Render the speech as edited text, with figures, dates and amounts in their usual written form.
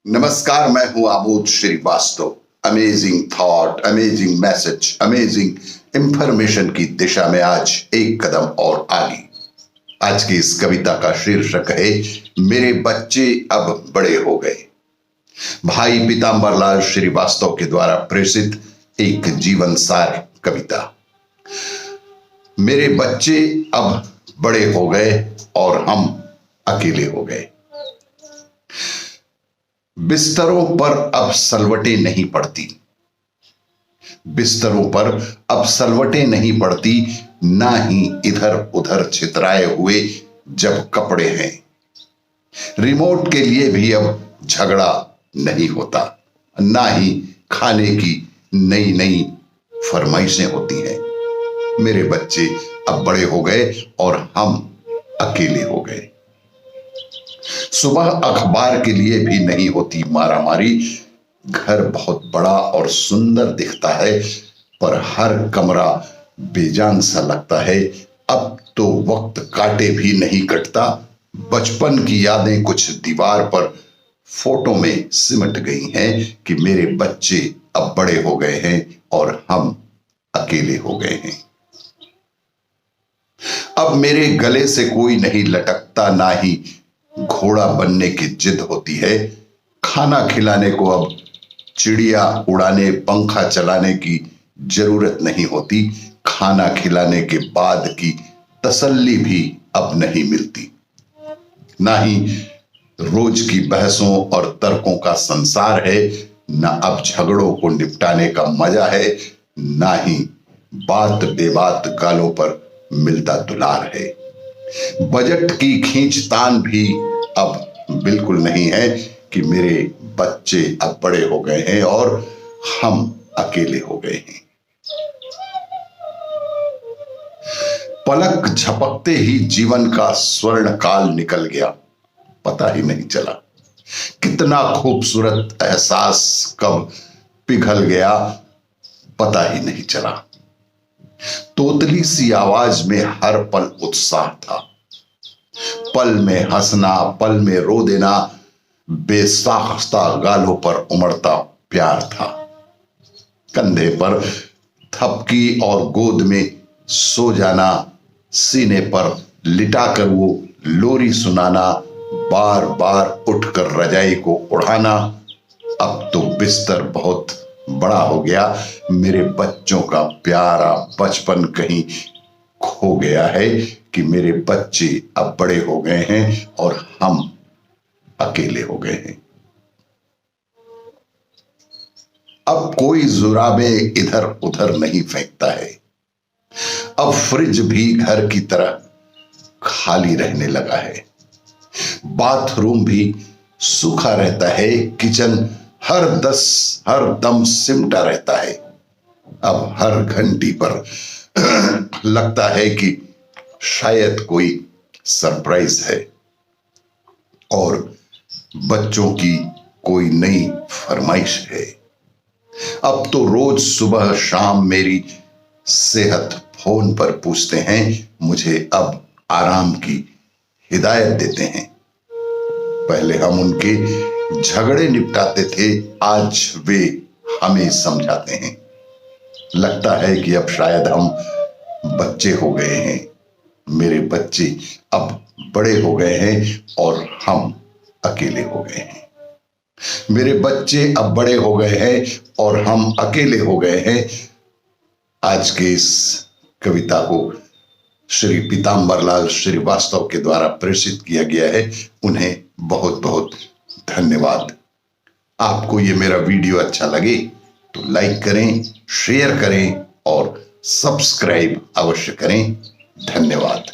नमस्कार, मैं हूं Amod Srivastava. Amazing thought, amazing message, amazing information की दिशा में आज एक कदम और आगे। आज की इस कविता का शीर्षक है मेरे बच्चे अब बड़े हो गए। भाई पीतांबरलाल श्रीवास्तव के द्वारा प्रेषित एक जीवन सार कविता। मेरे बच्चे अब बड़े हो गए और हम अकेले हो गए। बिस्तरों पर अब सलवटें नहीं पड़ती, बिस्तरों पर अब सलवटें नहीं पड़ती, ना ही इधर उधर छितराए हुए जब कपड़े हैं। रिमोट के लिए भी अब झगड़ा नहीं होता, ना ही खाने की नई नई फरमाइशें होती हैं। मेरे बच्चे अब बड़े हो गए और हम अकेले हो गए। सुबह अखबार के लिए भी नहीं होती मारामारी। घर बहुत बड़ा और सुंदर दिखता है, पर हर कमरा बेजान सा लगता है। अब तो वक्त काटे भी नहीं कटता। बचपन की यादें कुछ दीवार पर फोटो में सिमट गई हैं कि मेरे बच्चे अब बड़े हो गए हैं और हम अकेले हो गए हैं। अब मेरे गले से कोई नहीं लटकता, ना ही घोड़ा बनने की जिद होती है। खाना खिलाने को अब चिड़िया उड़ाने, पंखा चलाने की जरूरत नहीं होती। खाना खिलाने के बाद की तसल्ली भी अब नहीं मिलती। ना ही रोज की बहसों और तर्कों का संसार है, ना अब झगड़ों को निपटाने का मजा है, ना ही बात बेबात गालों पर मिलता दुलार है। बजट की खींचतान भी अब बिल्कुल नहीं है कि मेरे बच्चे अब बड़े हो गए हैं और हम अकेले हो गए हैं। पलक झपकते ही जीवन का स्वर्ण काल निकल गया, पता ही नहीं चला। कितना खूबसूरत एहसास कब पिघल गया, पता ही नहीं चला। तोतली सी आवाज में हर पल उत्साह था। पल में हंसना, पल में रो देना, बेसाख्ता गालों पर उमड़ता प्यार था। कंधे पर थपकी और गोद में सो जाना, सीने पर लिटाकर वो लोरी सुनाना, बार बार उठकर रजाई को उड़ाना। अब तो बिस्तर बहुत बड़ा हो गया। मेरे बच्चों का प्यारा बचपन कहीं खो गया है कि मेरे बच्चे अब बड़े हो गए हैं और हम अकेले हो गए हैं। अब कोई जुराबे इधर उधर नहीं फेंकता है। अब फ्रिज भी घर की तरह खाली रहने लगा है। बाथरूम भी सूखा रहता है। किचन हर दम सिमटा रहता है। अब हर घंटी पर लगता है कि शायद कोई सरप्राइज है और बच्चों की कोई नई फरमाइश है। अब तो रोज सुबह शाम मेरी सेहत फोन पर पूछते हैं, मुझे अब आराम की हिदायत देते हैं। पहले हम उनके झगड़े निपटाते थे, आज वे हमें समझाते हैं। लगता है कि अब शायद हम बच्चे हो गए हैं। मेरे बच्चे अब बड़े हो गए हैं और हम अकेले हो गए हैं। मेरे बच्चे अब बड़े हो गए हैं और हम अकेले हो गए हैं। आज के इस कविता को श्री पीतांबरलाल श्रीवास्तव के द्वारा प्रेषित किया गया है। उन्हें बहुत बहुत धन्यवाद। आपको ये मेरा वीडियो अच्छा लगे तो लाइक करें, शेयर करें और सब्सक्राइब अवश्य करें। धन्यवाद।